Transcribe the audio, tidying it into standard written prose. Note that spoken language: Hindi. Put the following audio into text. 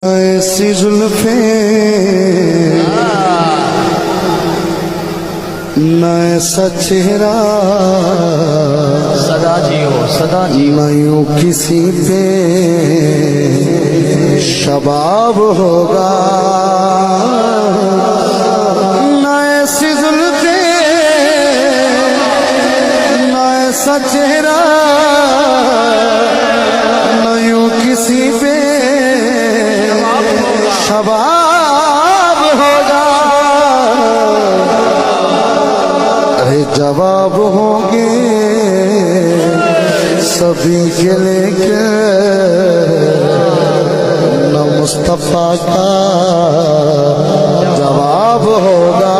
ऐसी जुल्फे न ऐसा चेहरा सदा जियो सदा जियो। न यूं किसी पे शबाब होगा। न ऐसी जुल्फे न ऐसा चेहरा न यूं किसी पे शबाब होगा। अरे जवाब होंगे सभी के लेके न मुस्तफा का जवाब होगा।